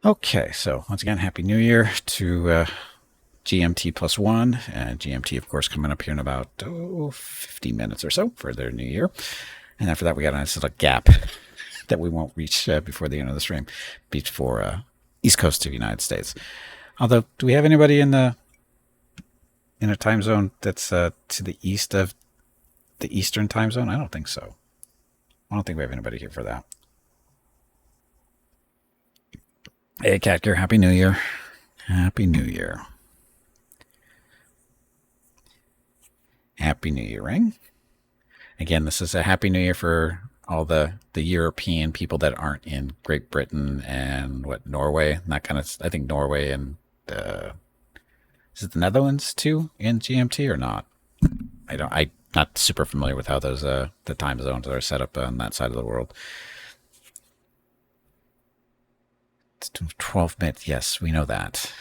Okay, so once again, Happy New Year to GMT plus one. GMT, of course, coming up here in about 50 minutes or so for their new year. And after that, we got a nice little gap that we won't reach before the end of the stream, before East Coast of the United States. Although, do we have anybody in a time zone that's to the east of the Eastern time zone? I don't think so. I don't think we have anybody here for that. Hey, Catger, Happy New Year. Happy New Year. Happy New Year, ring. Again, this is a Happy New Year for all the European people that aren't in Great Britain and Norway, that kind of. I think Norway and is it the Netherlands too in GMT or not? I'm not super familiar with how those the time zones are set up on that side of the world. It's 12 minutes. Yes, we know that.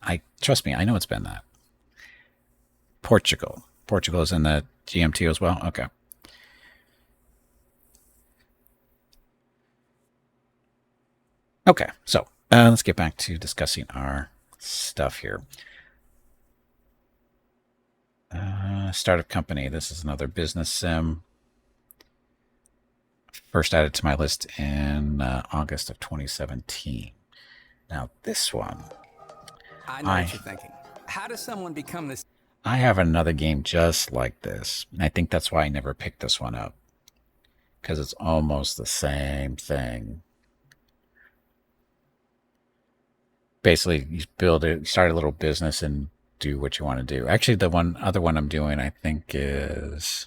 I trust me. I know it's been that. Portugal. Portugal is in the GMT as well. Okay. Okay. So let's get back to discussing our stuff here. Startup company. This is another business sim. First added to my list in August of 2017. Now this one, I know what you're thinking. How does someone become this? I have another game just like this. And I think that's why I never picked this one up, because it's almost the same thing. Basically, you build it, start a little business, and do what you want to do. Actually, the other one I'm doing, I think, is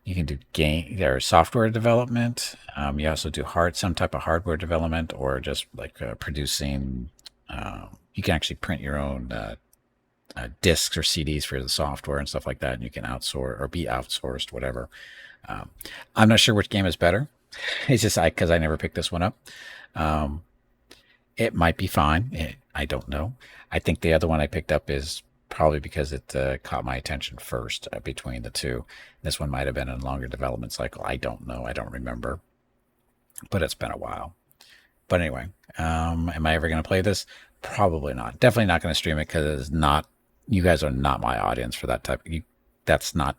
you can do game or software development. You also do some type of hardware development, or just like producing. You can actually print your own discs or CDs for the software and stuff like that, and you can outsource or be outsourced, whatever. I'm not sure which game is better. It's just because I never picked this one up. It might be fine. I don't know. I think the other one I picked up is probably because it caught my attention first between the two. This one might have been a longer development cycle. I don't know. I don't remember. But it's been a while. But anyway, am I ever going to play this? Probably not. Definitely not going to stream it because it's not. You guys are not my audience for that type. That's not.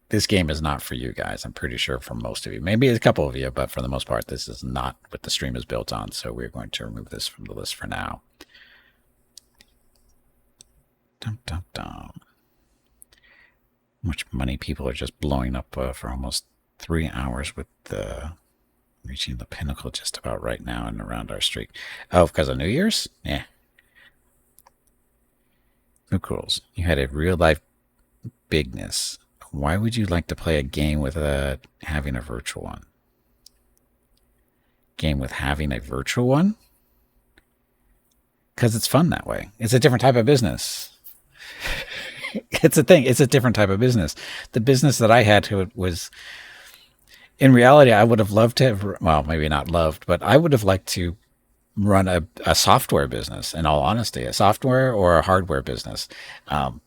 This game is not for you guys. I'm pretty sure for most of you. Maybe a couple of you, but for the most part, this is not what the stream is built on. So we're going to remove this from the list for now. Dum, dum, dum. Much money people are just blowing up for almost 3 hours with reaching the pinnacle just about right now and around our streak. Oh, because of New Year's? Yeah. Who cools? You had a real life bigness. Why would you like to play a game with having a virtual one? Game with having a virtual one? Because it's fun that way. It's a different type of business. It's a thing. It's a different type of business. The business that I had was, in reality, I would have loved to have, well, maybe not loved, but I would have liked to run a software business, in all honesty, a software or a hardware business. That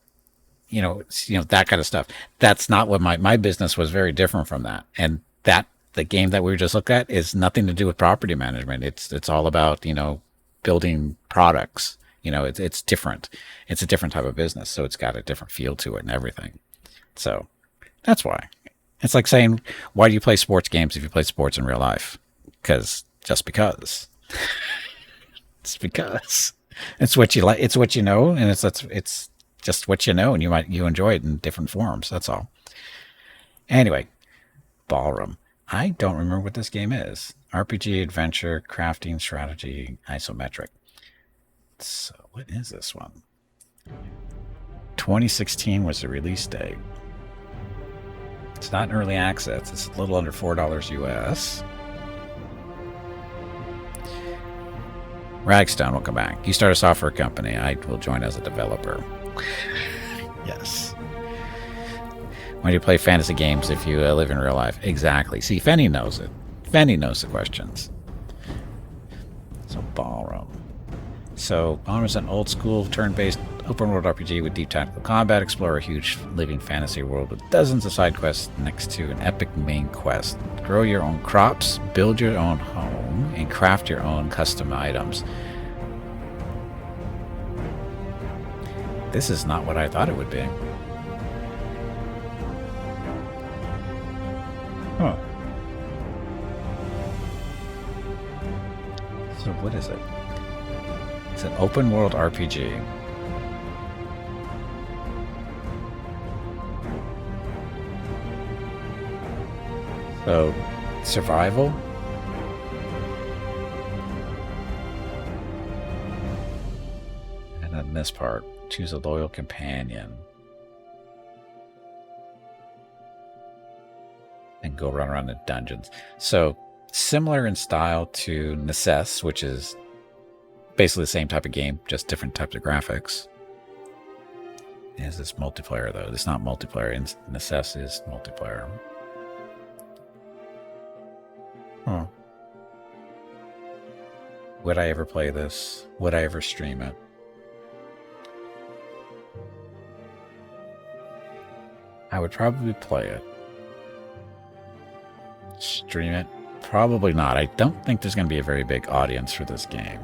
kind of stuff. That's not what my business was. Very different from that. And the game that we just looked at is nothing to do with property management. It's all about, building products. It's different. It's a different type of business. So it's got a different feel to it and everything. So that's why. It's like saying, why do you play sports games if you play sports in real life? Just because. It's because it's what you like. It's what you know. And it's just what you know, and you enjoy it in different forms. That's all. Anyway, Ballroom. I don't remember what this game is. RPG, adventure, crafting, strategy, isometric. So what is this one? 2016 was the release date. It's not in early access. It's a little under $4 US. Ragstone will come back. You start a software company. I will join as a developer. Yes. Why do you play fantasy games if you live in real life? Exactly. See, Fenny knows it. Fenny knows the questions. So, Ballroom. So, Ballroom is an old school turn-based open world RPG with deep tactical combat. Explore a huge living fantasy world with dozens of side quests next to an epic main quest. Grow your own crops, build your own home, and craft your own custom items. This is not what I thought it would be. Huh. So what is it? It's an open world RPG. So, survival? And then this part, choose a loyal companion. And go run around the dungeons. So, similar in style to Necess, which is basically the same type of game, just different types of graphics. Is this multiplayer, though? It's not multiplayer. Necess is multiplayer. Huh. Would I ever play this? Would I ever stream it? I would probably play it. Stream it? Probably not. I don't think there's going to be a very big audience for this game.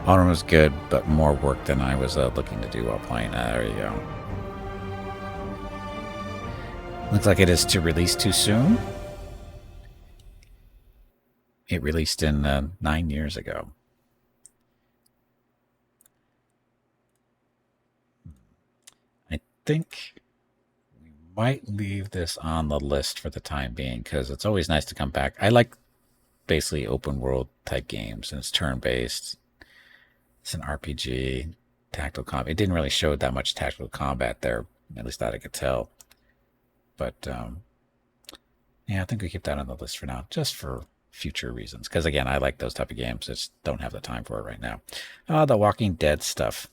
Autumn was good, but more work than I was looking to do while playing. There you go. Looks like it is to release too soon. It released in 9 years ago. I think we might leave this on the list for the time being because it's always nice to come back. I like basically open world type games, and it's turn-based. It's an RPG, tactical combat. It didn't really show that much tactical combat there, at least that I could tell. But yeah, I think we keep that on the list for now, just for future reasons. Because again, I like those type of games. Just don't have the time for it right now. The Walking Dead stuff.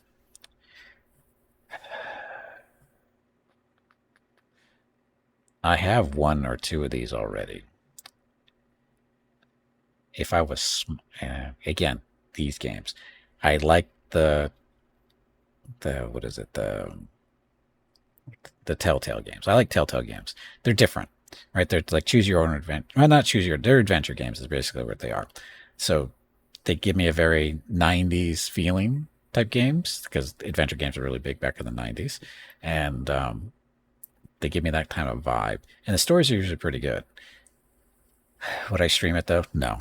I have 1 or 2 of these already. If I was again, these games, I like the what is it, the Telltale games. I like Telltale games. They're different, right? They're like choose your own adventure. Well, not choose your. They're adventure games is basically what they are. So they give me a very 90s feeling type games because adventure games are really big back in the 90s, and they give me that kind of vibe. And the stories are usually pretty good. Would I stream it though? No.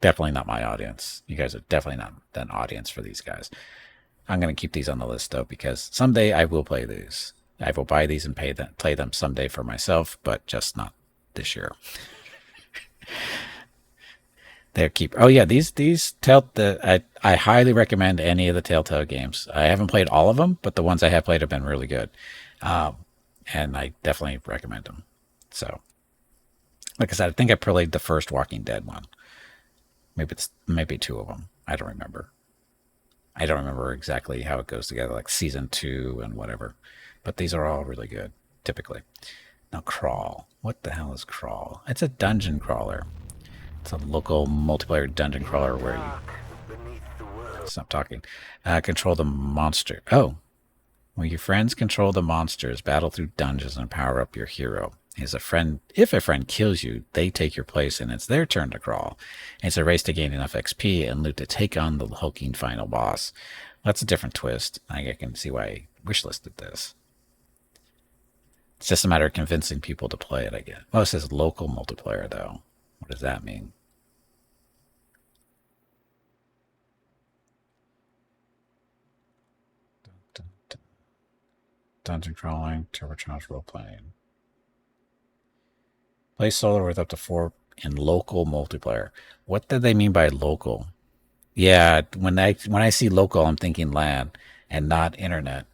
Definitely not my audience. You guys are definitely not an audience for these guys. I'm going to keep these on the list though, because someday I will play these. I will buy these and play them someday for myself, but just not this year. Oh yeah, these I highly recommend any of the Telltale games. I haven't played all of them, but the ones I have played have been really good, and I definitely recommend them. So, like I said, I think I played the first Walking Dead one. Maybe 2 of them. I don't remember. I don't remember exactly how it goes together, like season 2 and whatever. But these are all really good, typically. Now, Crawl. What the hell is Crawl? It's a dungeon crawler. It's a local multiplayer dungeon crawler where you... Stop talking. Control the monster. Oh. Well, your friends control the monsters, battle through dungeons, and power up your hero. If a friend kills you, they take your place, and it's their turn to crawl. It's a race to gain enough XP and loot to take on the hulking final boss. That's a different twist. I can see why Wishlist did this. It's just a matter of convincing people to play it, I guess. Oh, it says local multiplayer, though. What does that mean? Dungeon crawling, turbocharged role playing. Play solo with up to 4 in local multiplayer. What do they mean by local? Yeah, when I see local, I'm thinking LAN and not internet.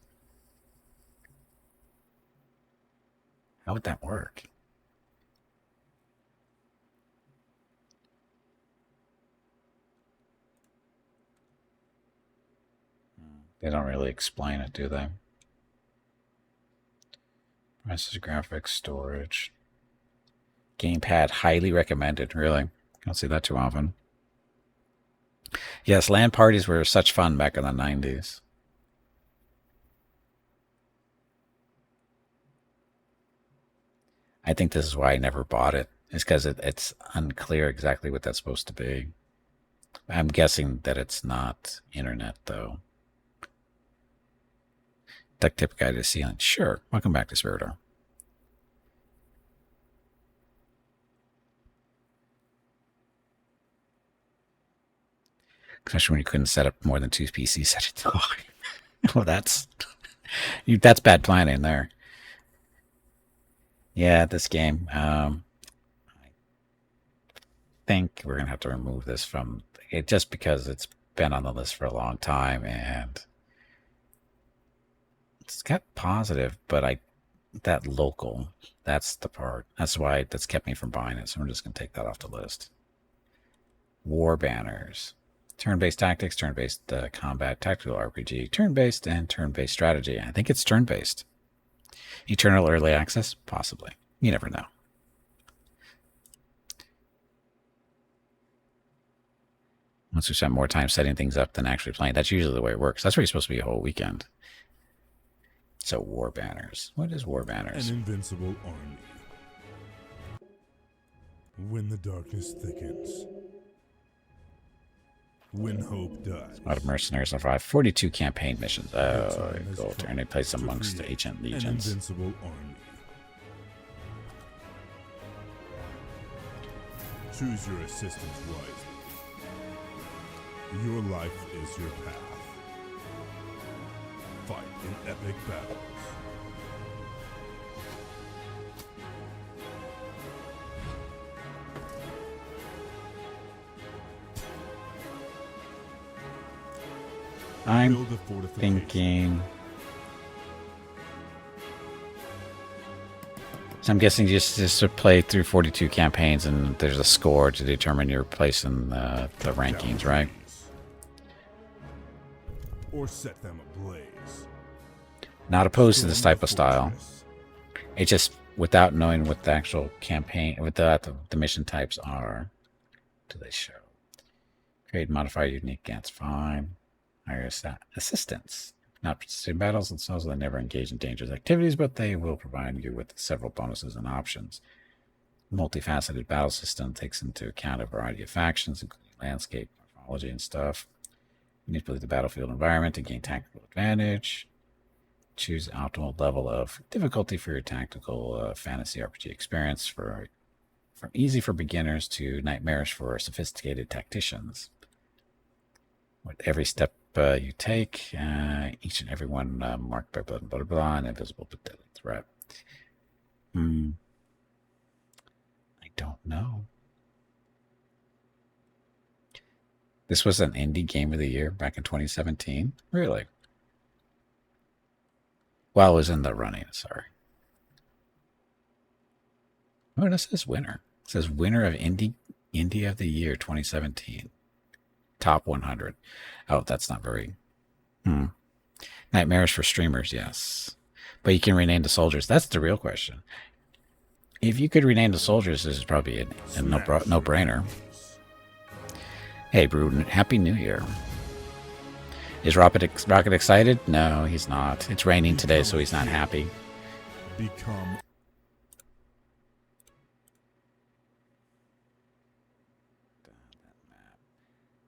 How would that work? They don't really explain it, do they? Prices, graphics, storage. Gamepad, highly recommended, really. Don't see that too often. Yes, LAN parties were such fun back in the 90s. I think this is why I never bought it. It's because it's unclear exactly what that's supposed to be. I'm guessing that it's not internet, though. duct tape guy to the ceiling. Sure. Welcome back to Spiritor. Especially when you couldn't set up more than 2 PCs at a time. Well, that's bad planning there. Yeah, this game. I think we're gonna have to remove this from it just because it's been on the list for a long time and it's got positive, but that local, that's the part. That's why that's kept me from buying it. So I'm just gonna take that off the list. War banners. Turn-based tactics, turn-based combat, tactical RPG, turn-based, and turn-based strategy. I think it's turn-based. Eternal early access? Possibly. You never know. Once we spend more time setting things up than actually playing, that's usually the way it works. That's where you're supposed to be a whole weekend. So war banners. What is war banners? An invincible army. When the darkness thickens. When hope dies. A lot of mercenaries survive. 42 campaign missions. Oh, go turn a place amongst the ancient legions. An invincible army. Choose your assistants wisely. Your life is your path. Fight in epic battles. I'm thinking. So I'm guessing just to play through 42 campaigns and there's a score to determine your place in the rankings, right? Or set them ablaze. Not opposed to this type of style. It's just without knowing what the actual campaign, what the mission types are. Do they show? Create modify unique against fine. Hire assistants. Not participate in battles themselves, they never engage in dangerous activities, but they will provide you with several bonuses and options. Multifaceted battle system takes into account a variety of factions, including landscape, morphology, and stuff. Manipulate the battlefield environment to gain tactical advantage. Choose optimal level of difficulty for your tactical fantasy RPG experience, from easy for beginners to nightmarish for sophisticated tacticians. With every step you take, each and every one marked by blah, blah, blah, blah, and invisible but deadly threat. I don't know. This was an indie game of the year back in 2017? Really? Well, it was in the running, sorry. Oh, this says winner. It says winner of Indie of the Year 2017. Top 100. Oh, that's not very... Nightmarish for streamers, yes. But you can rename the soldiers. That's the real question. If you could rename the soldiers, this is probably a no-brainer. Hey, Brood, Happy New Year. Is Rocket excited? No, he's not. It's raining today, so he's not happy. Become...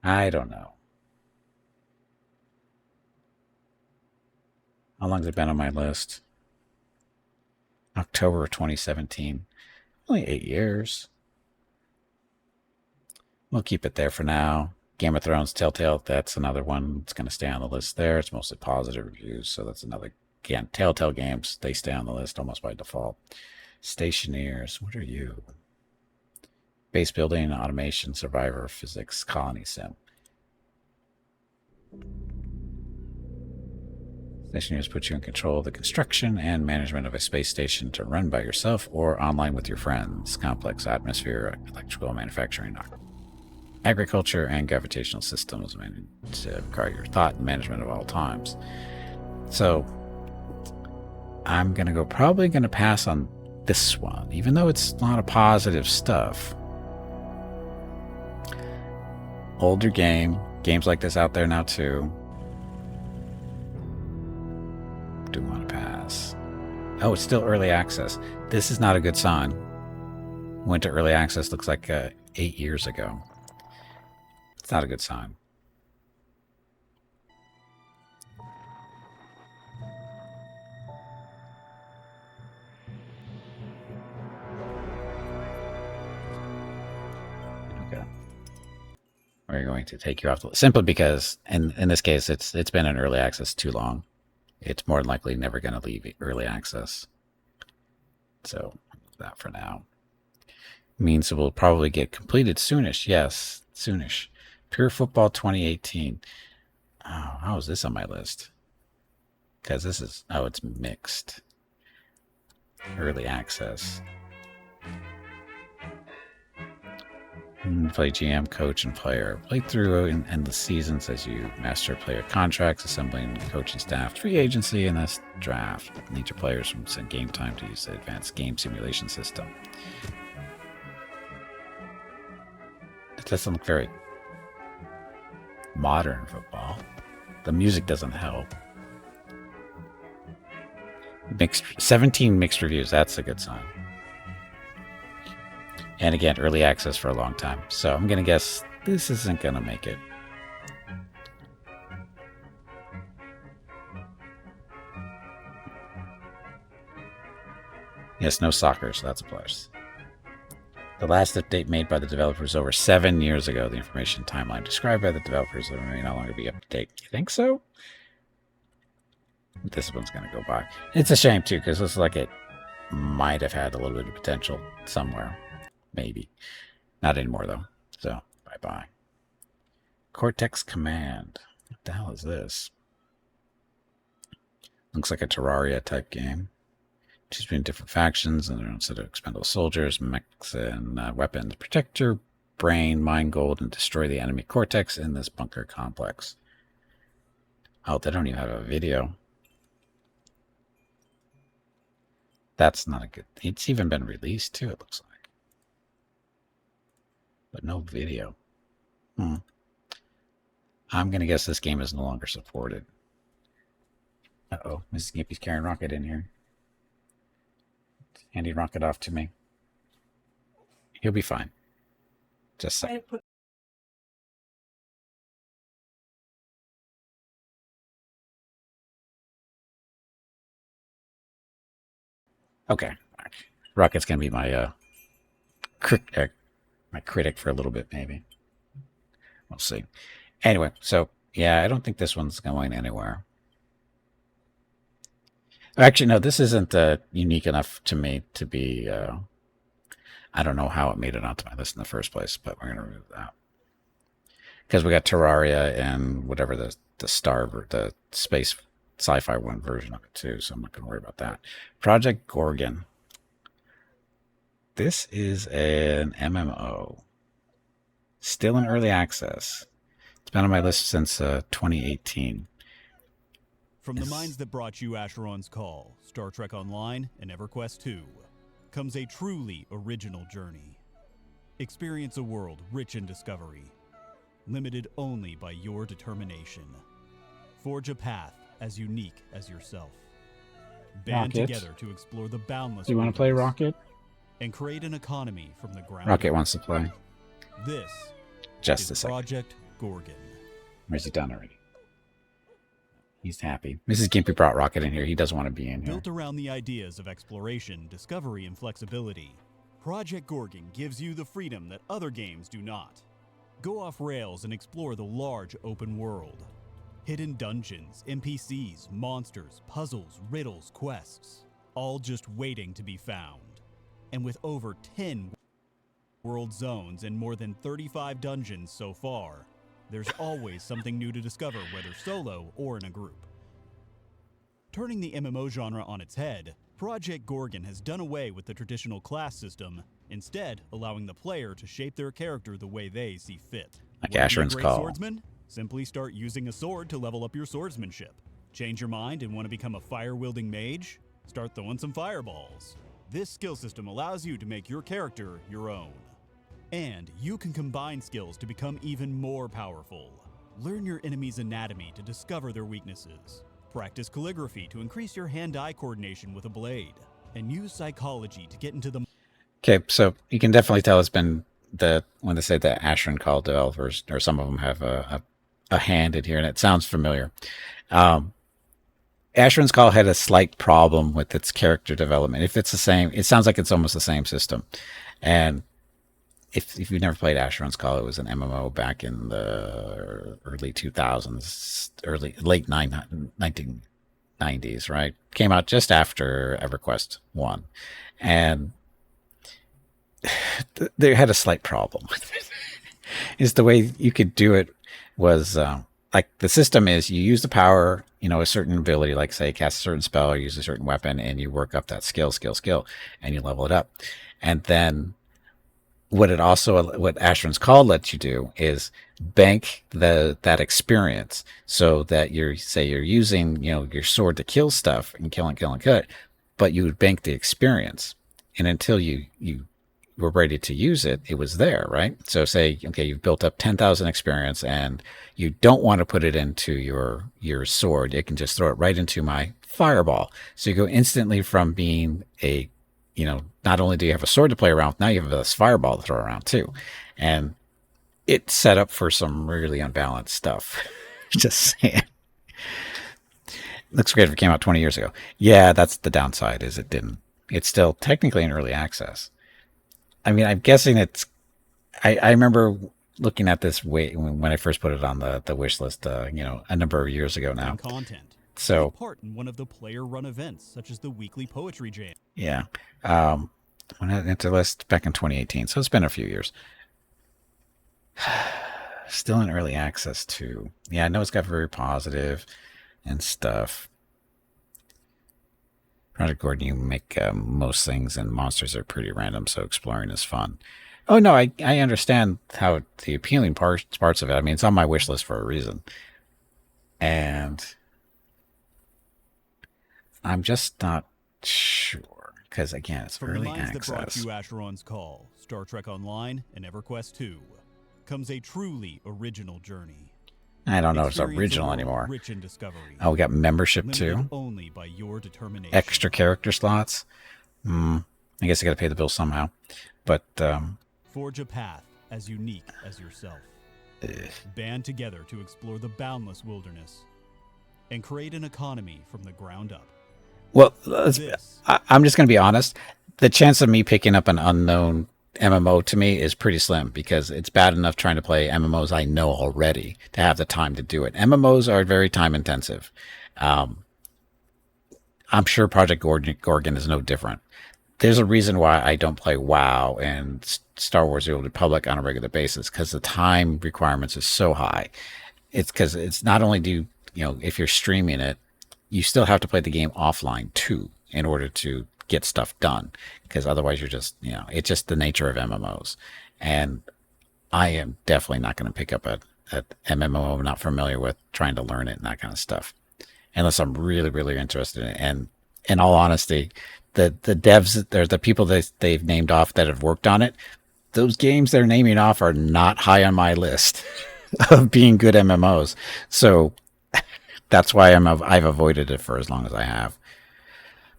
I don't know. How long has it been on my list? October of 2017. Only 8 years. We'll keep it there for now. Game of Thrones Telltale, that's another one that's going to stay on the list there. It's mostly positive reviews, so that's another... Again, Telltale games, they stay on the list almost by default. Stationeers, what are you? Base building, automation, survivor, physics, colony sim. Stationeers put you in control of the construction and management of a space station to run by yourself or online with your friends. Complex atmosphere, electrical manufacturing, agriculture, and gravitational systems to require your thought and management of all times. So I'm probably gonna pass on this one, even though it's a lot of positive stuff. Older games like this out there now too. Do want to pass. Oh, it's still early access. This is not a good sign. Went to early access, looks like 8 years ago. It's not a good sign. we're going to take you off the list simply because, in this case, it's been in early access too long. It's more than likely never going to leave early access. So that for now means it will probably get completed soonish. Yes, soonish. Pure Football 2018. Oh, how is this on my list? Because this is, oh, it's mixed. Early access. Play GM, coach, and player. Play through in endless seasons as you master player contracts, assembling coaching staff, free agency, and this draft. Need your players from game time to use the advanced game simulation system. It doesn't look very modern football. The music doesn't help. 17 mixed reviews. That's a good sign. And again, early access for a long time. So I'm going to guess this isn't going to make it. Yes, no soccer, so that's a plus. The last update made by the developers over 7 years ago. The information timeline described by the developers may no longer be up to date. You think so? This one's going to go by. It's a shame, too, because it looks like it might have had a little bit of potential somewhere. Maybe. Not anymore, though. So, bye-bye. Cortex Command. What the hell is this? Looks like a Terraria-type game. Choose between different factions and their own set of expendable soldiers, mechs, and weapons. Protect your brain, mine gold, and destroy the enemy cortex in this bunker complex. Oh, they don't even have a video. That's not a good... It's even been released, too, it looks like. But no video. I'm going to guess this game is no longer supported. Uh-oh, Mrs. Gimpy's carrying Rocket in here. Handing Rocket off to me. He'll be fine. Just a second. Okay. Rocket's going to be my my critic for a little bit, maybe. We'll see. Anyway, so, yeah, I don't think this one's going anywhere. Actually, no, this isn't unique enough to me to be... I don't know how it made it onto my list in the first place, but we're going to remove that. Because we got Terraria and whatever the space sci-fi one version of it, too, so I'm not going to worry about that. Project Gorgon. This is an MMO. Still in early access. It's been on my list since 2018. From the minds that brought you Asheron's Call, Star Trek Online, and EverQuest 2, comes a truly original journey. Experience a world rich in discovery, limited only by your determination. Forge a path as unique as yourself. Band Rocket. together to explore the boundless. Do you want to play Rocket? And create an economy from the ground. Rocket wants to play. This Just is a second. Project Gorgon. Or is he done already? He's happy. Mrs. Gimpy brought Rocket in here. He doesn't want to be in here. Built around the ideas of exploration, discovery, and flexibility, Project Gorgon gives you the freedom that other games do not. Go off rails and explore the large open world. Hidden dungeons, NPCs, monsters, puzzles, riddles, quests, all just waiting to be found. And with over 10 world zones and more than 35 dungeons so far, there's always something new to discover, whether solo or in a group. Turning the MMO genre on its head, Project Gorgon has done away with the traditional class system, instead allowing the player to shape their character the way they see fit. Like Want to be a Asheron's great Call. swordsman? Simply start using a sword to level up your swordsmanship. Change your mind and want to become a fire-wielding mage? Start throwing some fireballs. This skill system allows you to make your character your own. And you can combine skills to become even more powerful. Learn your enemy's anatomy to discover their weaknesses. Practice calligraphy to increase your hand-eye coordination with a blade. And use psychology to get into the... Okay, so you can definitely tell it's been when they say the Asheron Call developers, or some of them have a hand in here, and it sounds familiar. Asheron's Call had a slight problem with its character development. If it's the same, it sounds like it's almost the same system. And if you've never played Asheron's Call, it was an MMO back in the early 2000s, late 1990s, right? Came out just after EverQuest 1. And they had a slight problem. Is the way you could do it was like the system is you use the power, a certain ability, like say cast a certain spell or use a certain weapon, and you work up that skill, and you level it up. And then what Asheron's Call lets you do is bank that experience, so that you're using your sword to kill stuff and kill and kill and cut, but you would bank the experience, and until you were ready to use it, it was there, right? So say, okay, you've built up 10,000 experience and you don't want to put it into your sword. You can just throw it right into my fireball. So you go instantly from being not only do you have a sword to play around with, now you have this fireball to throw around too. And it's set up for some really unbalanced stuff. Just saying. Looks great if it came out 20 years ago. Yeah, that's the downside, is it didn't. It's still technically in early access. I mean, I'm guessing I remember looking at this when I first put it on the wish list, a number of years ago now. Content. So, take part in one of the player-run events, such as the weekly poetry jam. Yeah. When I entered the list back in 2018, so it's been a few years. Still in early access too. Yeah, I know it's got very positive and stuff. Project Gordon, you make most things, and monsters are pretty random, so exploring is fun. Oh no, I understand how the appealing parts of it. I mean, it's on my wish list for a reason, and I'm just not sure because again, it's From early the minds access. that brought you Asheron's Call, Star Trek Online, and EverQuest 2 comes a truly original journey. I don't know if it's Experience original a world anymore. rich in discovery, Oh, we got membership limited too. only by your determination. Extra character slots. I guess I got to pay the bill somehow. But Forge a path as unique as yourself. Band together to explore the boundless wilderness and create an economy from the ground up. well, This I'm just going to be honest. The chance of me picking up an unknown MMO to me is pretty slim, because it's bad enough trying to play MMOs I know already to have the time to do it. MMOs are very time intensive. I'm sure Project Gorgon is no different. There's a reason why I don't play WoW and Star Wars: The Old Republic on a regular basis, because the time requirements is so high. It's because it's not only if you're streaming it, you still have to play the game offline too in order to get stuff done, because otherwise you're just, it's just the nature of MMOs. And I am definitely not going to pick up a MMO I'm not familiar with, trying to learn it and that kind of stuff, unless I'm really, really interested in it. And in all honesty, the devs, the people that they've named off that have worked on it, those games they're naming off are not high on my list of being good MMOs. So that's why I've avoided it for as long as I have.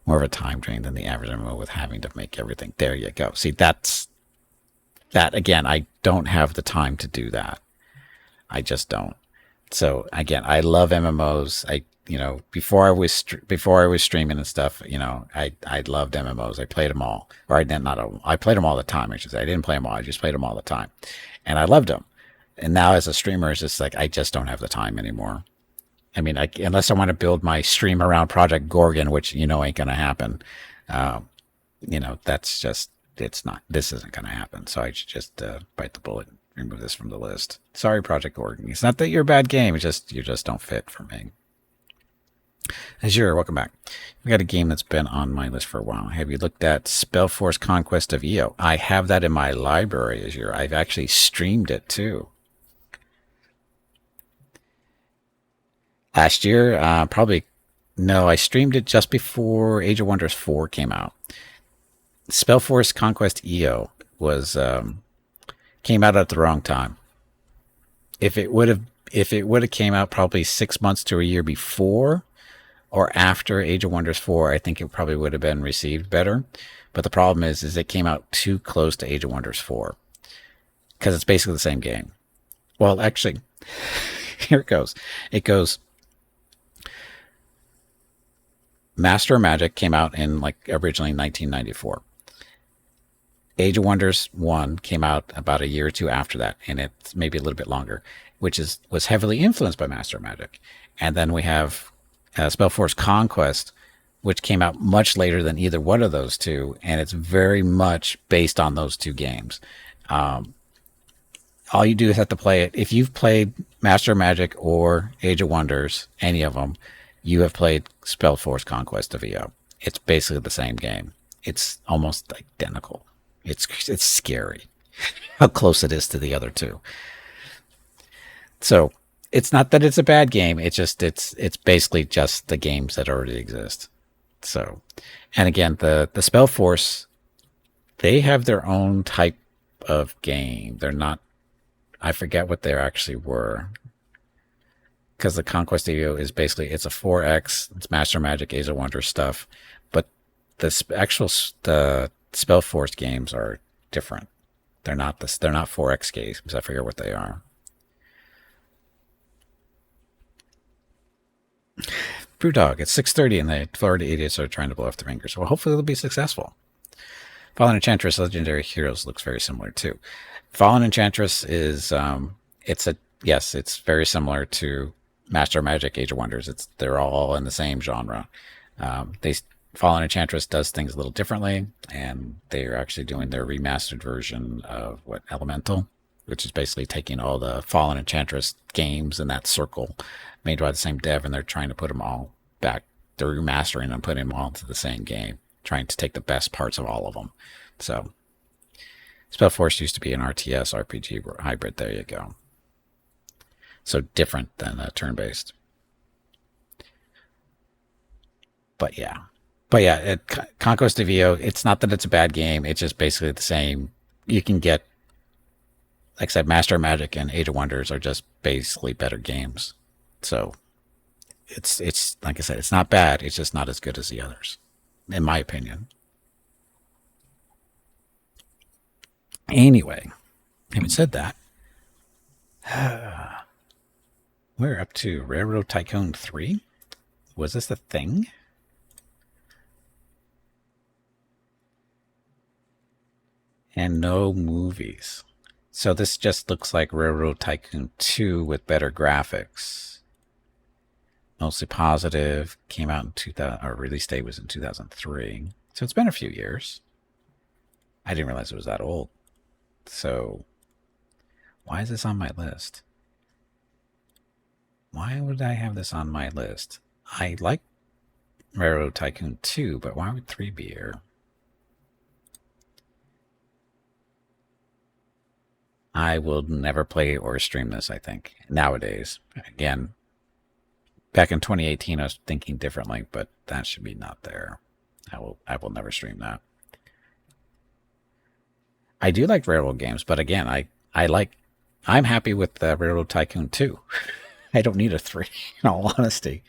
More of a time drain than the average MMO, with having to make everything. There you go. See, that again, I don't have the time to do that. I just don't. So again, I love MMOs. Before I was streaming and stuff, I loved MMOs. I played them all, or I played them all the time. I should say, I didn't play them all. I just played them all the time, and I loved them. And now as a streamer, it's just like I just don't have the time anymore. I mean, unless I want to build my stream around Project Gorgon, which ain't gonna happen. That's just, this isn't gonna happen. So I should just bite the bullet and remove this from the list. Sorry, Project Gorgon. It's not that you're a bad game. It's just you just don't fit for me. Azure, welcome back. We got a game that's been on my list for a while. Have you looked at Spellforce Conquest of Io? I have that in my library, Azure. I've actually streamed it too. Last year, I streamed it just before Age of Wonders 4 came out. Spellforce Conquest EO came out at the wrong time. If it would have came out probably 6 months to a year before or after Age of Wonders 4, I think it probably would have been received better. But the problem is it came out too close to Age of Wonders 4, because it's basically the same game. Well, actually, here it goes. It goes. Master of Magic came out in originally 1994. Age of Wonders 1 came out about a year or two after that, and it's maybe a little bit longer, was heavily influenced by Master Magic. And then we have Spellforce Conquest, which came out much later than either one of those two, and it's very much based on those two games. All you do is have to play it. If you've played Master Magic or Age of Wonders, any of them, you have played Spellforce Conquest of EO. It's basically the same game. It's almost identical. It's scary how close it is to the other two. So it's not that it's a bad game. It's just it's basically just the games that already exist. So, and again, the Spellforce, they have their own type of game. They're not. I forget what they actually were. Because the Conquest EO is basically, it's a 4X, it's Master Magic, Age of Wonders stuff, but the Spellforce games are different. They're not 4X games. I forget what they are. Brewdog, it's 6:30 and the Florida idiots are trying to blow off their fingers. Well, hopefully they'll be successful. Fallen Enchantress Legendary Heroes looks very similar too. Fallen Enchantress is it's very similar to Master Magic, Age of Wonders. They're all in the same genre. Fallen Enchantress does things a little differently, and they're actually doing their remastered version of Elemental, which is basically taking all the Fallen Enchantress games in that circle made by the same dev, and they're trying to put them all back. They're remastering and putting them all into the same game, trying to take the best parts of all of them. So Spellforce used to be an RTS RPG hybrid. There you go. So different than turn-based. But yeah, Conquest of EO, it's not that it's a bad game. It's just basically the same. You can get, like I said, Master Magic and Age of Wonders are just basically better games. So it's like I said, it's not bad. It's just not as good as the others, in my opinion. Anyway, having said that, we're up to Railroad Tycoon 3. Was this the thing? And no movies. So this just looks like Railroad Tycoon 2 with better graphics. Mostly positive. Came out in 2000, or release date was in 2003. So it's been a few years. I didn't realize it was that old. So why is this on my list? Why would I have this on my list? I like Railroad Tycoon 2, but why would 3 be here? I will never play or stream this, I think, nowadays. Again, back in 2018, I was thinking differently, but that should be not there. I will never stream that. I do like railroad games, but again, I'm happy with Railroad Tycoon 2. I don't need a 3, in all honesty.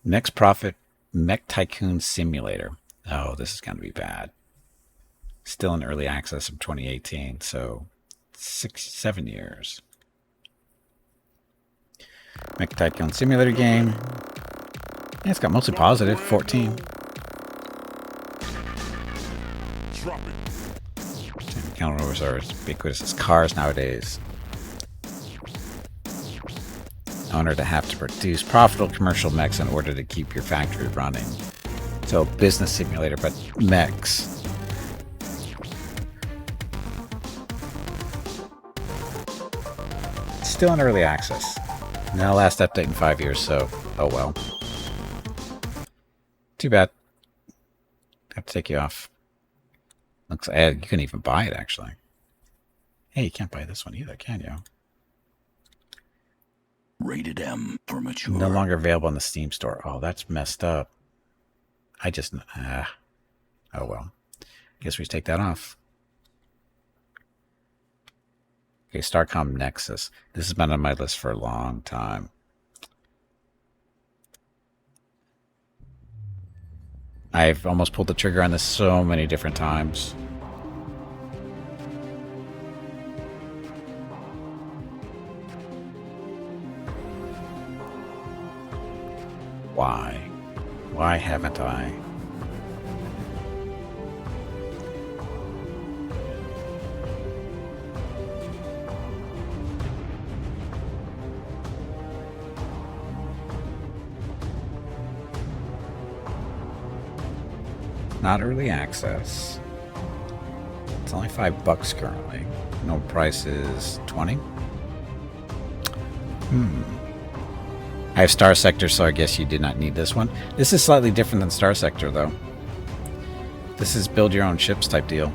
Next Profit Mech Tycoon Simulator. Oh, this is going to be bad. Still in early access of 2018, so 7 years. Mech Tycoon Simulator game. Yeah, it's got mostly positive, 14. Counter-rovers are as ubiquitous as cars nowadays. Owner to have to produce profitable commercial mechs in order to keep your factory running. So business simulator, but mechs. Still in early access. Now last update in 5 years, so oh well. Too bad. Have to take you off. Looks like you couldn't even buy it, actually. Hey, you can't buy this one either, can you? Rated M for mature. No longer available in the Steam store. Oh, that's messed up. Oh well. Guess we should take that off. Okay, Starcom Nexus. This has been on my list for a long time. I've almost pulled the trigger on this so many different times. Why? Why haven't I? not early access. It's only $5 currently. No price is 20. I have Star Sector, so I guess you did not need this one. This is slightly different than Star Sector, though. This is build your own ships type deal.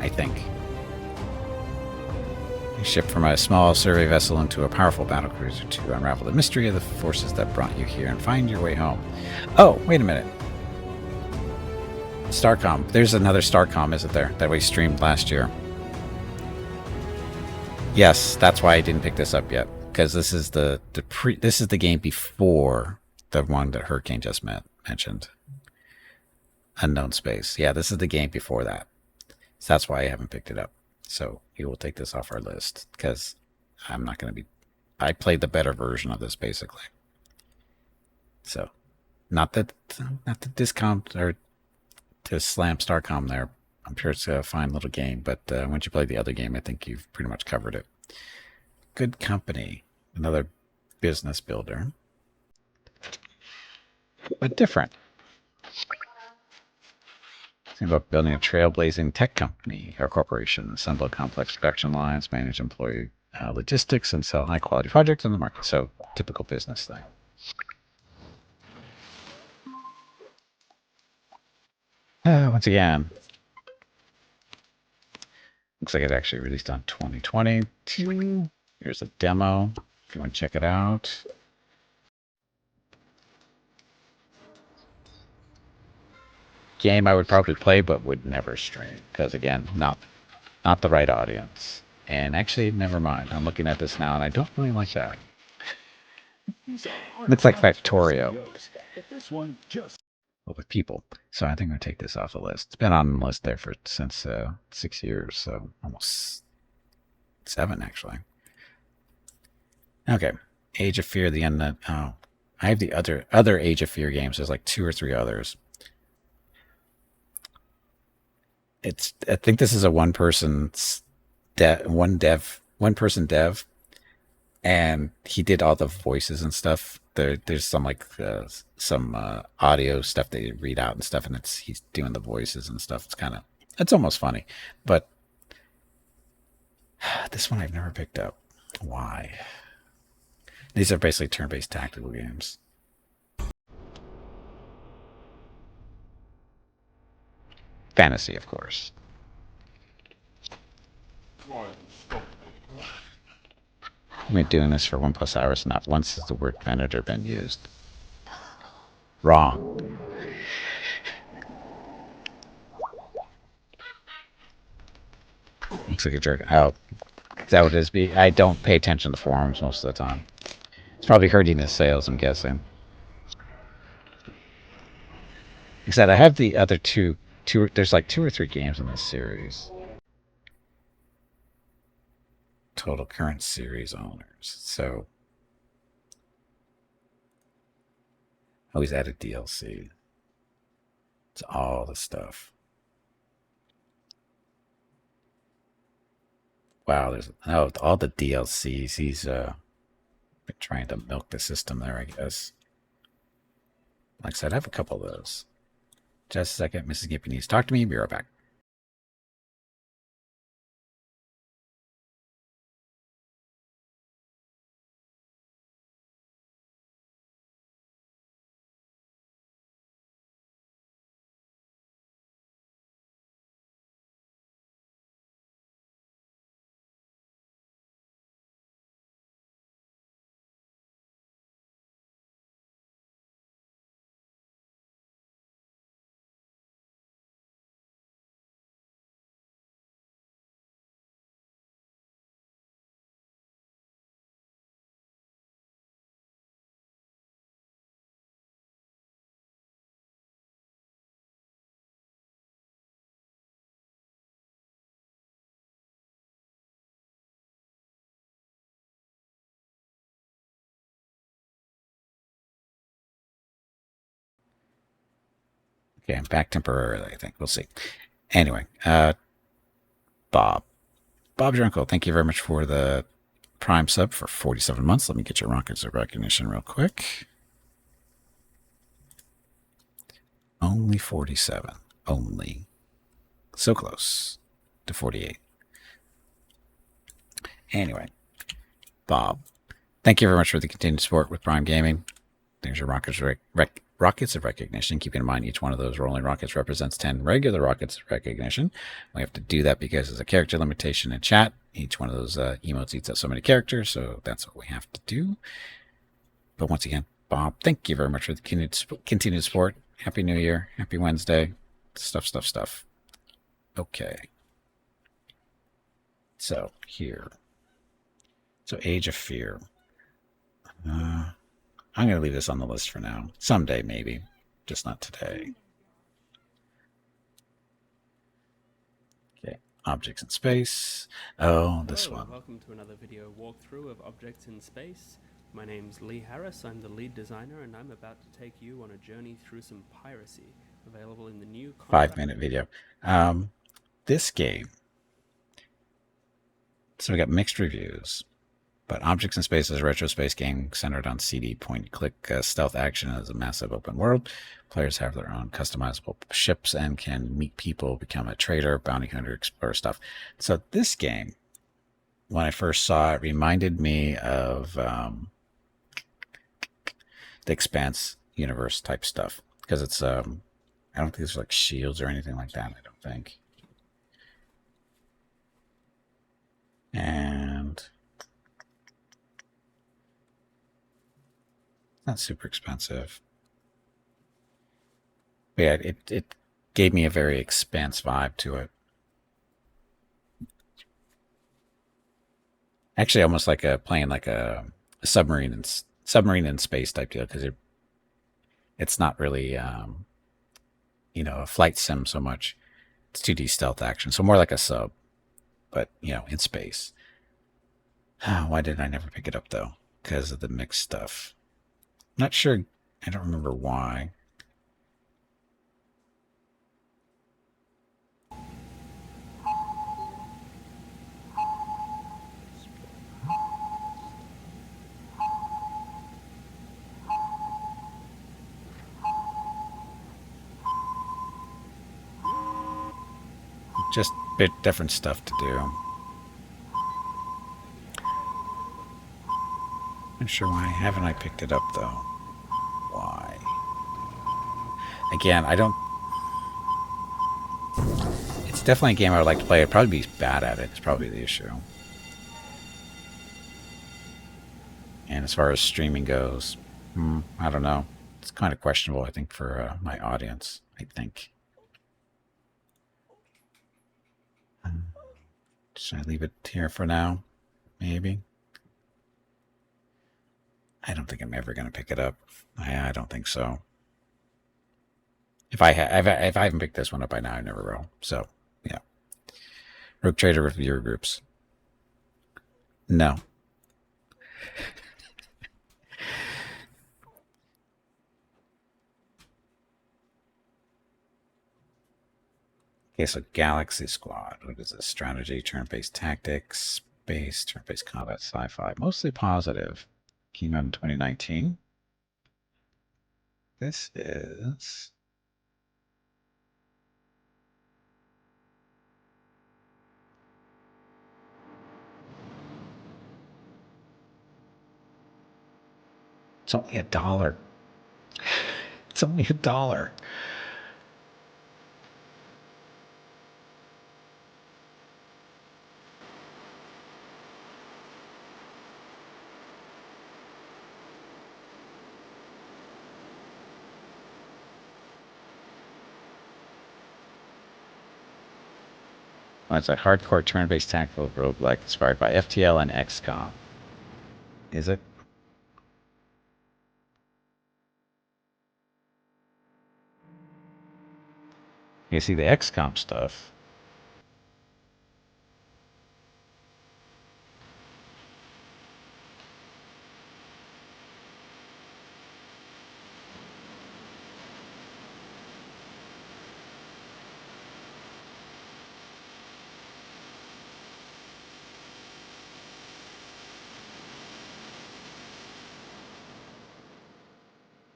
I think. You ship from a small survey vessel into a powerful battlecruiser to unravel the mystery of the forces that brought you here and find your way home. Oh, wait a minute. Starcom. There's another Starcom, isn't there? That we streamed last year. Yes, that's why I didn't pick this up yet, because this is the game before the one that Hurricane just mentioned. Unknown Space. Yeah, this is the game before that. So that's why I haven't picked it up. So we will take this off our list because I'm not going to be. I played the better version of this basically. So, not the discount or to slam Starcom there. I'm sure it's a fine little game, but once you play the other game, I think you've pretty much covered it. Good Company, another business builder, but different. Think about building a trailblazing tech company or corporation, assemble complex production lines, manage employee logistics, and sell high-quality projects on the market. So, typical business thing. Once again, looks like it actually released on 2020. Here's a demo if you want to check it out. Game I would probably play but would never stream because, again, not the right audience. And actually, never mind. I'm looking at this now and I don't really like that. Looks like Factorio. Well, with people. So I think I'm going to take this off the list. It's been on the list there since 6 years, so almost 7 actually. Okay, Age of Fear, the Unknown. Oh, I have the other Age of Fear games. There's like 2 or 3 others. I think this is a one person dev, and he did all the voices and stuff. There's some audio stuff they read out and stuff, and he's doing the voices and stuff. It's almost funny, but this one I've never picked up. Why? These are basically turn-based tactical games. Fantasy, of course. I've been doing this for 1+ hours. Not once has the word Venator been used. Wrong. Looks like a jerk. Oh, is that what it is? I don't pay attention to forums most of the time. It's probably hurting his sales, I'm guessing. Like I said, I have the other two. There's like 2 or 3 games in this series. Total current series owners. So, always added DLC. It's all the stuff. Wow, there's all the DLCs. He's been trying to milk the system there, I guess. Like I said, I have a couple of those. Just a second, Mrs. Gippy needs to talk to me. Be right back. Okay, I'm back temporarily, I think. We'll see. Anyway, Bob Drunkle, thank you very much for the Prime sub for 47 months. Let me get your rockets of recognition real quick. Only 47. Only. So close to 48. Anyway, Bob, thank you very much for the continued support with Prime Gaming. There's your rockets of recognition. Keeping in mind, each one of those rolling rockets represents 10 regular rockets of recognition. We have to do that because there's a character limitation in chat. Each one of those emotes eats up so many characters, so that's what we have to do. But once again, Bob, thank you very much for the continued support. Happy New Year. Happy Wednesday. Stuff. Okay. So, here. So, Age of Fear. I'm going to leave this on the list for now. Someday, maybe. Just not today. Okay. Objects in Space. Oh, this Hello, one. welcome to another video walkthrough of Objects in Space. My name's Lee Harris, I'm the lead designer, and I'm about to take you on a journey through some piracy, available in the new 5-minute video. This game. So we got mixed reviews. But Objects in Space is a retro space game centered on CD point-click stealth action as a massive open world. Players have their own customizable ships and can meet people, become a trader, bounty hunter, explore stuff. So this game, when I first saw it, reminded me of the Expanse universe type stuff. Because it's, I don't think there's like shields or anything like that, I don't think. And not super expensive. But yeah, it gave me a very Expanse vibe to it. Actually, almost like playing like a submarine in space type deal, because it's not really a flight sim so much. It's 2D stealth action, so more like a sub, but in space. Why did I never pick it up though? Because of the mixed stuff. Not sure. I don't remember why. Just a bit different stuff to do. Not sure why haven't I picked it up though. Why? Again, I don't. It's definitely a game I would like to play. I'd probably be bad at it. It's probably the issue. And as far as streaming goes, I don't know. It's kind of questionable, I think, for my audience. I think. Should I leave it here for now? Maybe. I don't think I'm ever going to pick it up. I don't think so. If I haven't picked this one up by now, I never will. So, yeah. Rogue Trader with viewer groups. No. Okay, so Galaxy Squad. What is this? Strategy, turn-based tactics, space, turn-based combat, sci-fi. Mostly positive. Came out in 2019. This is... It's only $1. It's only $1. Well, it's a hardcore turn-based tactical roguelike inspired by FTL and XCOM. Is it? You see the XCOM stuff.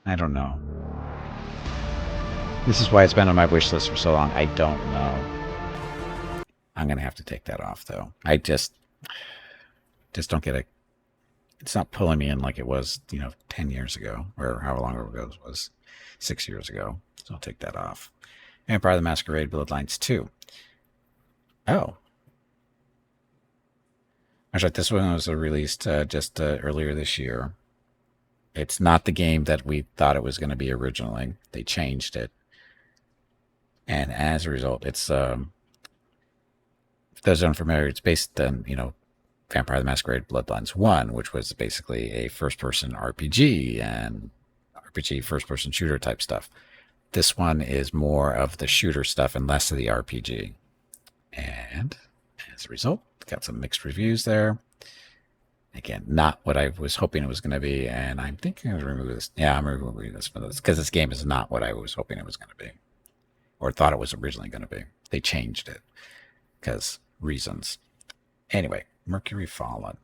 I don't know. This is why it's been on my wish list for so long. I don't know. I'm gonna have to take that off though. I just don't get it. It's not pulling me in like it was, 10 years ago, or however long ago it was, 6 years ago. So I'll take that off. Vampire the Masquerade Bloodlines 2. Oh. That's right, this one was released just earlier this year. It's not the game that we thought it was going to be originally. They changed it. And as a result, it's, for those unfamiliar, it's based on, Vampire the Masquerade Bloodlines 1, which was basically a first-person RPG and RPG first-person shooter type stuff. This one is more of the shooter stuff and less of the RPG. And as a result, got some mixed reviews there. Again, not what I was hoping it was going to be, and I'm thinking I'm going to remove this. Yeah, I'm removing this because this game is not what I was hoping it was going to be, or thought it was originally going to be. They changed it because reasons. Anyway, Mercury Fallen.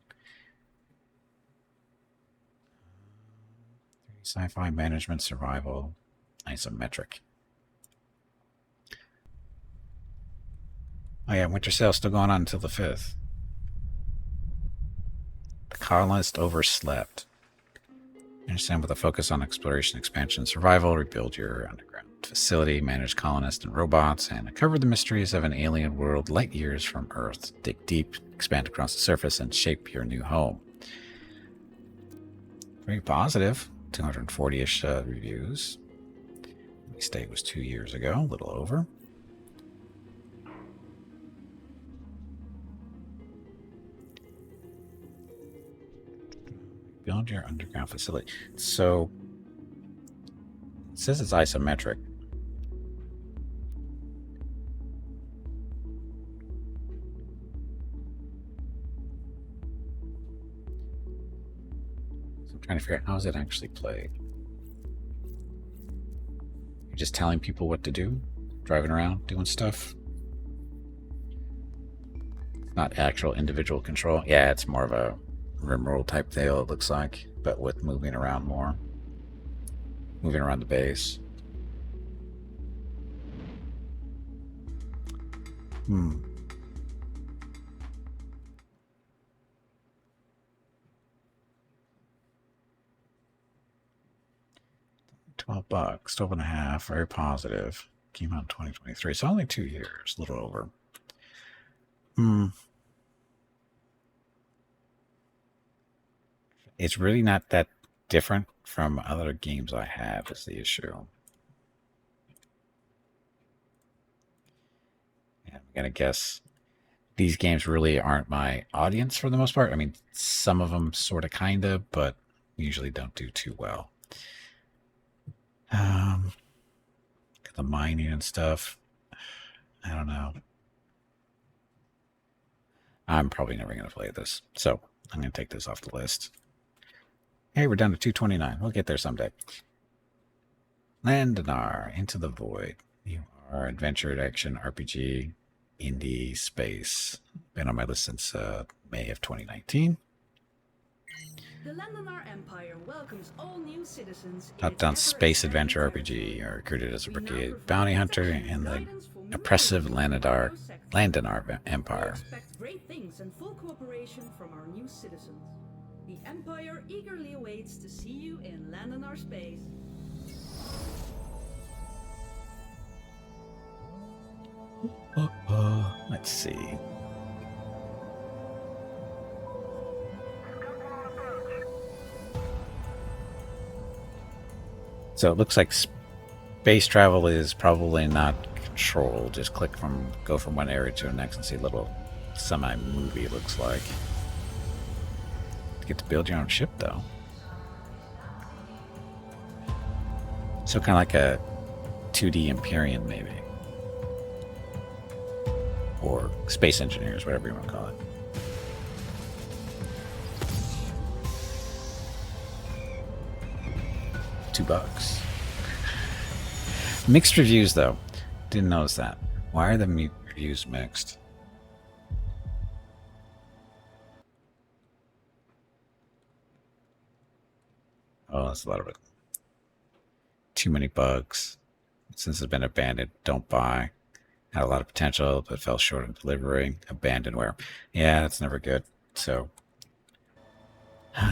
Sci-fi management survival isometric. Oh yeah, winter sale still going on until the 5th. The colonist overslept. Understand with a focus on exploration, expansion, survival, rebuild your underground facility, manage colonists and robots, and uncover the mysteries of an alien world light years from Earth. Dig deep, expand across the surface, and shape your new home. Very positive. 240-ish reviews. Release date was 2 years ago, a little over. Build your underground facility. So, it says it's isometric. So I'm trying to figure out how is it actually played. You're just telling people what to do? Driving around, doing stuff? It's not actual individual control. Yeah, it's more of a rimroll type deal, it looks like, but with moving around more. Moving around the base. 12 bucks, 12 and a half, very positive. Came out in 2023, so only 2 years, a little over. It's really not that different from other games I have is the issue. And I'm going to guess these games really aren't my audience for the most part. I mean, some of them sort of kind of, but usually don't do too well. Got the mining and stuff. I don't know. I'm probably never going to play this, so I'm going to take this off the list. Hey, we're down to 229. We'll get there someday. Landinar, Into the Void. You are adventure action RPG indie space. Been on my list since May of 2019. The Landinar Empire welcomes all new citizens. Top-down space adventure RPG. You are recruited as a brigade bounty hunter in the oppressive Landinar Empire. We expect great things and full cooperation from our new citizens. The Empire eagerly awaits to see you in Landinar space. Let's see. So it looks like space travel is probably not controlled. Just go from one area to the next and see a little semi-movie looks like. You get to build your own ship though. So kind of like a 2D Empyrean maybe. Or Space Engineers, whatever you want to call it. $2. Mixed reviews though. Didn't notice that. Why are the reviews mixed? Oh, that's a lot of it. too many bugs. Since it's been abandoned, don't buy. Had a lot of potential, but fell short of delivering. Abandonware. Yeah, that's never good. So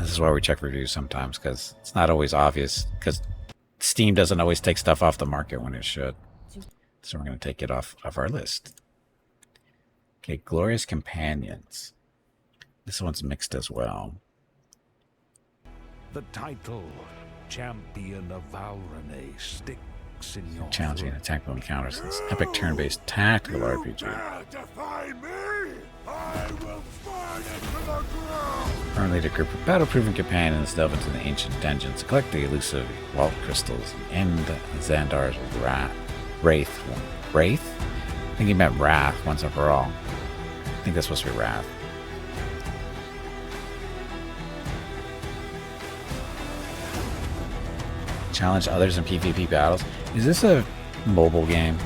this is why we check reviews sometimes, because it's not always obvious, because Steam doesn't always take stuff off the market when it should. So we're going to take it off of our list. Okay, Glorious Companions. This one's mixed as well. The title, Champion of Valrene, sticks in your Challenging and throat. tactical encounters. This epic turn-based tactical RPG. Defy me! I will burn it to the ground! Currently, the group of battle-proven companions delve into the ancient dungeons to collect the elusive vault crystals and end Xandar's Wraith? I think he meant Wrath once and for all. I think that's supposed to be Wrath. Challenge others in PvP battles. Is this a mobile game?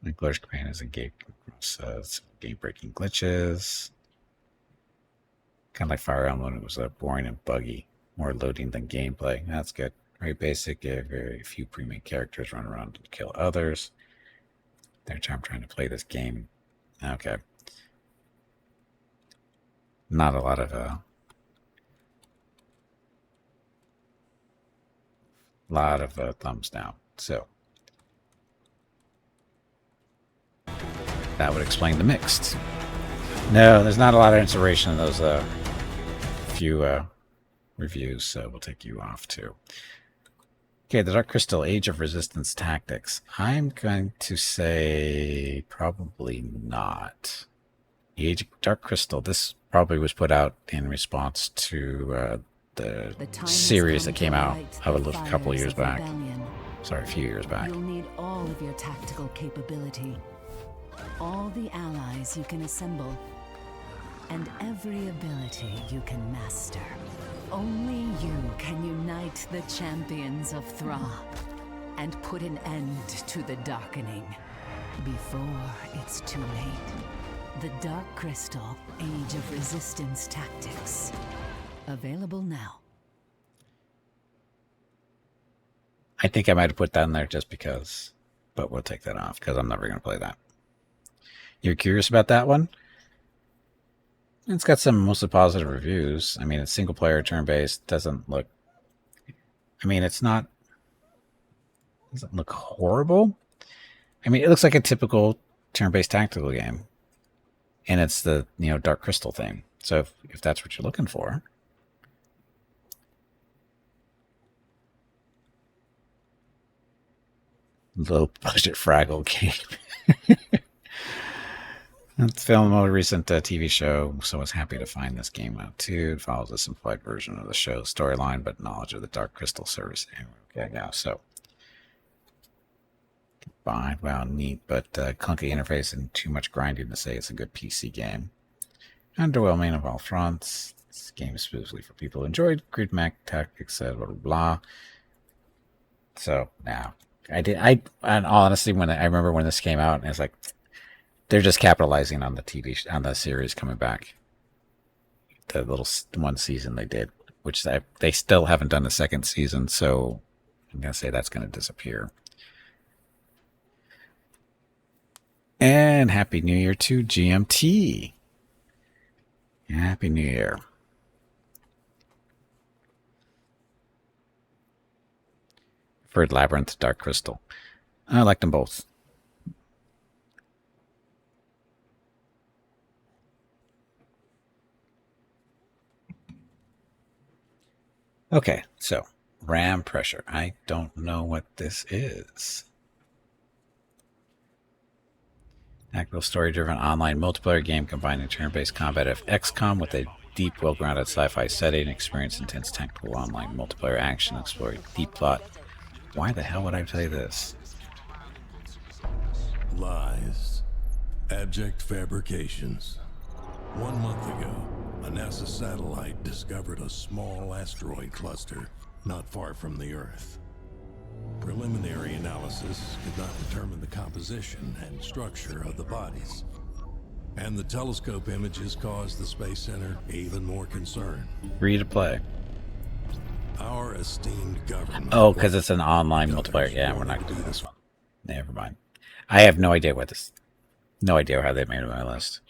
The Glorious Companions and game-breaking glitches. Kind of like Fire Emblem, it was boring and buggy. More loading than gameplay. That's good. Very basic. Very few premium characters run around and kill others. They're trying to play this game. Okay. Not a lot of thumbs down. So that would explain the mixed. No, there's not a lot of inspiration in those few reviews, so we'll take you off too. Okay, the Dark Crystal, Age of Resistance Tactics. I'm going to say probably not. The Age of Dark Crystal, this probably was put out in response to the series that came out a couple of years back. Sorry, a few years back. You'll need all of your tactical capability, all the allies you can assemble, and every ability you can master. Only you can unite the champions of Thra and put an end to the darkening before it's too late. The Dark Crystal, Age of Resistance Tactics. Available now. I think I might have put that in there just because, but we'll take that off because I'm never going to play that. You're curious about that one? It's got some mostly positive reviews. I mean, it's single player, turn-based, doesn't look... I mean, doesn't look horrible. I mean, it looks like a typical turn-based tactical game. And it's the, Dark Crystal thing. So if that's what you're looking for... Low-budget Fraggle game. It's filmed a recent TV show, so I was happy to find this game out too. It follows a simplified version of the show's storyline, but knowledge of the Dark Crystal service. Okay, yeah, so combined, wow, neat, but clunky interface and too much grinding to say it's a good PC game. Underwhelming on all fronts. This game is specifically for people who enjoyed grid mech tactics, blah blah blah. So now, and honestly, when I remember when this came out, and it's like, they're just capitalizing on the series coming back. The little one season they did, which they still haven't done the second season, so I'm going to say that's going to disappear. And Happy New Year to GMT. Happy New Year. Preferred Labyrinth, Dark Crystal. I like them both. Okay, so RAM pressure. I don't know what this is. Tactical story-driven online multiplayer game combining turn-based combat of XCOM with a deep, well-grounded sci-fi setting, experience intense tactical online multiplayer action, explore deep plot. Why the hell would I play this? Lies. Abject fabrications. 1 month ago, a NASA satellite discovered a small asteroid cluster not far from the Earth. Preliminary analysis could not determine the composition and structure of the bodies. And the telescope images caused the Space Center even more concern. Free to play. Our esteemed government. Oh, because it's an online multiplayer. Yeah, we're not going to do this one. Never mind. I have no idea what this... No idea how they made it on my list.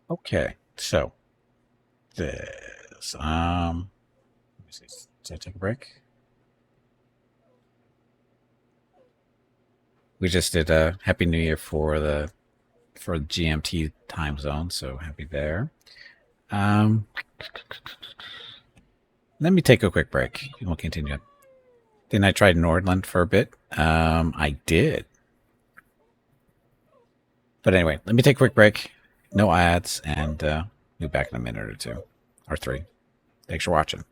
Okay, so this let me see. Did I take a break? We just did a Happy New Year for the GMT time zone, so happy there. Let me take a quick break and we'll continue. Then I tried Nordland for a bit. I did. But anyway, let me take a quick break. No ads, and be back in a minute or two. Or 3. Thanks for watching.